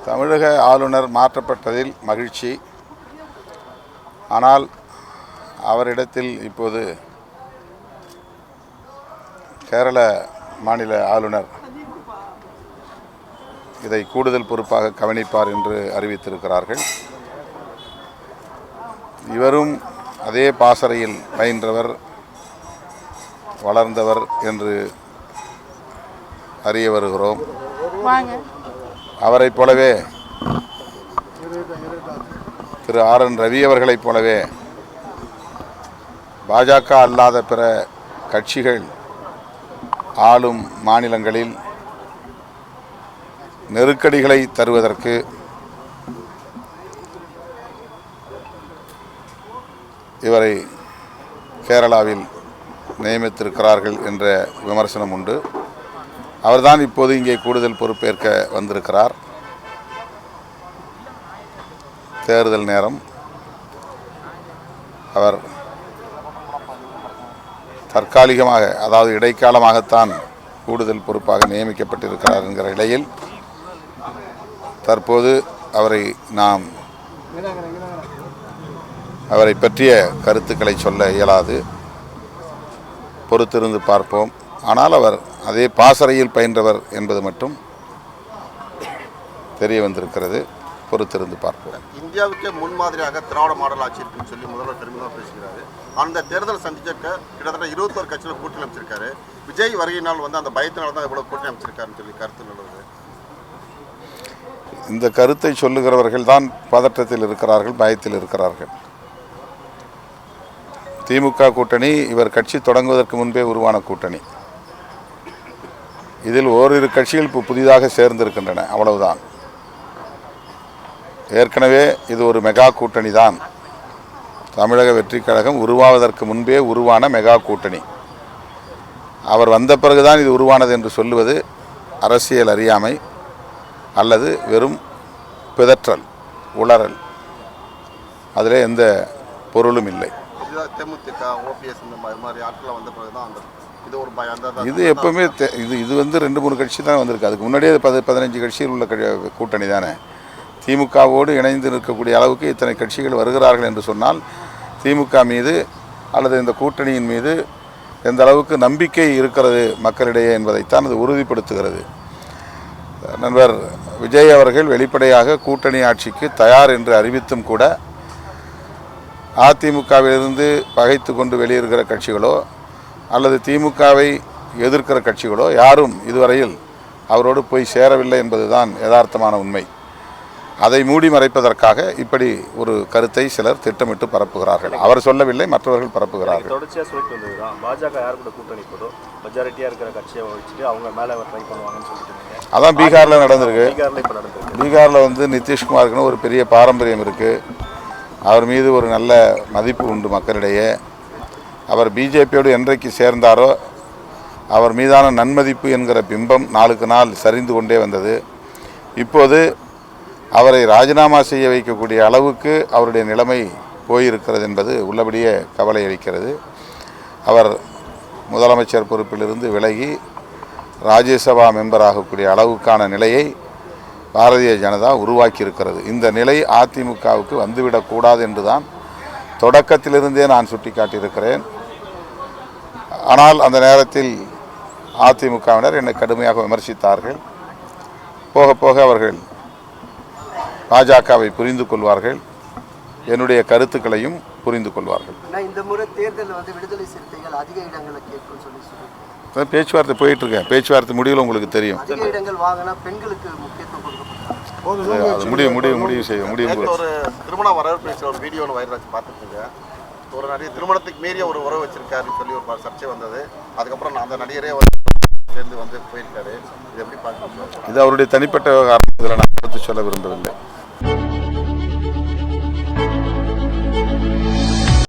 தமிழக ஆளுநர் மாற்றப்பட்டதில் மகிழ்ச்சி. ஆனால் அவரிடத்தில் இப்போது கேரள மாநில ஆளுநர் இதை கூடுதல் பொறுப்பாக கவனிப்பார் என்று அறிவித்திருக்கிறார்கள். இவரும் அதே பாசறையில் பயின்றவர், வளர்ந்தவர் என்று அறிய வருகிறோம். அவரைப் போலவே திரு RN ரவி அவர்களைப் போலவே பாஜக அல்லாத பிற கட்சிகள் ஆளும் மாநிலங்களில் நெருக்கடிகளை தருவதற்கு இவரை கேரளாவில் நியமித்திருக்கிறார்கள் என்ற விமர்சனம் உண்டு. அவர்தான் இப்போது இங்கே கூடுதல் பொறுப்பேற்க வந்திருக்கிறார். தேர்தல் நேரம். அவர் தற்காலிகமாக, அதாவது இடைக்காலமாகத்தான் கூடுதல் பொறுப்பாக நியமிக்கப்பட்டிருக்கிறார் என்கிற நிலையில் தற்போது அவரை பற்றிய கருத்துக்களை சொல்ல இயலாது. பொறுத்திருந்து பார்ப்போம். ஆனால் அவர் அதே பாசறையில் பயின்றவர் என்பது மட்டும் தெரிய வந்திருக்கிறது. பொறுத்திருந்து பார்ப்போம். இந்தியாவுக்கே முன்மாதிரியாக திராவிட மாடல் ஆட்சி இருக்குன்னு சொல்லி முதல்வர் பெருமிதமாக பேசுகிறாரு. அந்த தேர்தல் சந்திக்க கிட்டத்தட்ட 21 கட்சியில் கூட்டணி அமைச்சிருக்காரு. விஜய் வருகையினால் அந்த பயத்தினால தான் இவ்வளவு கூட்டணி அமைச்சிருக்காருன்னு சொல்லி கருத்து நிலவுது. இந்த கருத்தை சொல்லுகிறவர்கள் தான் பதற்றத்தில் இருக்கிறார்கள், பயத்தில் இருக்கிறார்கள். திமுக கூட்டணி இவர் கட்சி தொடங்குவதற்கு முன்பே உருவான கூட்டணி. இதில் ஓரிரு கட்சிகள் இப்போ புதிதாக சேர்ந்திருக்கின்றன, அவ்வளவுதான். ஏற்கனவே இது ஒரு மெகா கூட்டணி தான். தமிழக வெற்றி கழகம் உருவாவதற்கு முன்பே உருவான மெகா கூட்டணி. அவர் வந்த பிறகுதான் இது உருவானது என்று சொல்லுவது அரசியல் அறியாமை அல்லது வெறும் பிதற்றல், உளறல். அதில் எந்த பொருளும் இல்லை. இது எப்பவுமே இது 2-3 கட்சி தான் வந்திருக்கு. அதுக்கு முன்னாடியே 15 கட்சிகள் உள்ள கூட்டணி தானே. திமுகவோடு இணைந்து நிற்கக்கூடிய அளவுக்கு இத்தனை கட்சிகள் வருகிறார்கள் என்று சொன்னால் திமுக மீது அல்லது இந்த கூட்டணியின் மீது எந்த அளவுக்கு நம்பிக்கை இருக்கிறது மக்களிடையே என்பதைத்தான் அது உறுதிப்படுத்துகிறது. நண்பர் விஜய் அவர்கள் வெளிப்படையாக கூட்டணி ஆட்சிக்கு தயார் என்று அறிவித்தும் கூட அதிமுகவிலிருந்து பகைத்து கொண்டு வெளியேறுகிற கட்சிகளோ அல்லது திமுகவை எதிர்க்கிற கட்சிகளோ யாரும் இதுவரையில் அவரோடு போய் சேரவில்லை என்பதுதான் யதார்த்தமான உண்மை. அதை மூடி மறைப்பதற்காக இப்படி ஒரு கருத்தை சிலர் திட்டமிட்டு பரப்புகிறார்கள். அவர் சொல்லவில்லை, மற்றவர்கள் பரப்புகிறார்கள். தொடர்ச்சியாக சொல்லிட்டு வந்ததுதான் பாஜக யார் கூட கூட்டணி போதோ மெஜாரிட்டியாக இருக்கிற கட்சியை வச்சுட்டு அவங்க மேலே ட்ரை பண்ணுவாங்கன்னு சொல்லிட்டு. அதான் பீகாரில் நடந்திருக்கு. பீகாரில் நிதிஷ்குமாருக்குன்னு ஒரு பெரிய பாரம்பரியம் இருக்குது. அவர் மீது ஒரு நல்ல மதிப்பு உண்டு மக்களிடையே. அவர் பிஜேபியோடு என்றைக்கு சேர்ந்தாரோ அவர் மீதான நன்மதிப்பு என்கிற பிம்பம் நாளுக்கு நாள் சரிந்து கொண்டே வந்தது. இப்போது அவரை ராஜினாமா செய்ய வைக்கக்கூடிய அளவுக்கு அவருடைய நிலைமை போயிருக்கிறது என்பது உள்ளபடியே கவலை அளிக்கிறது. அவர் முதலமைச்சர் பொறுப்பிலிருந்து விலகி ராஜ்யசபா மெம்பர் ஆகக்கூடிய அளவுக்கான நிலையை பாரதிய ஜனதா உருவாக்கி இருக்கிறது. இந்த நிலை அதிமுகவுக்கு வந்துவிடக்கூடாது என்றுதான் தொடக்கத்திலிருந்தே நான் சுட்டிக்காட்டியிருக்கிறேன். ஆனால் அந்த நேரத்தில் அதிமுகவினர் என்னை கடுமையாக விமர்சித்தார்கள். போக போக அவர்கள் பாஜகவை புரிந்து கொள்வார்கள், என்னுடைய கருத்துக்களையும் புரிந்து கொள்வார்கள். இந்த முறை தேர்தல் விடுதலை சிறுத்தைகள் அதிக இடங்களை கேட்கும் சொல்லி பேச்சுவார்த்தை போயிட்டு இருக்கேன். பேச்சுவார்த்தை முடிவில் உங்களுக்கு தெரியும். அதிக இடங்கள் வாங்கினா பெண்களுக்கு முக்கியத்துவம் கொடுக்கப்பட்டாங்க. முடிவு செய்ய முடியும். ஒரு திருமண வரவேற்பு ஒரு வீடியோ வைரலாச்சு பார்த்துருக்கீங்க. ஒரு நடிகை திருமணத்துக்கு மீறிய ஒரு உறவு வச்சிருக்காருன்னு சொல்லி ஒரு சர்ச்சை வந்தது. அதுக்கப்புறம் அந்த நடிகரே சேர்ந்து போயிருக்காரு. இது எப்படி பார்க்கணும்? இது அவருடைய தனிப்பட்ட விவகாரம். இதில் நான் கருத்து சொல்ல விரும்பவில்லை.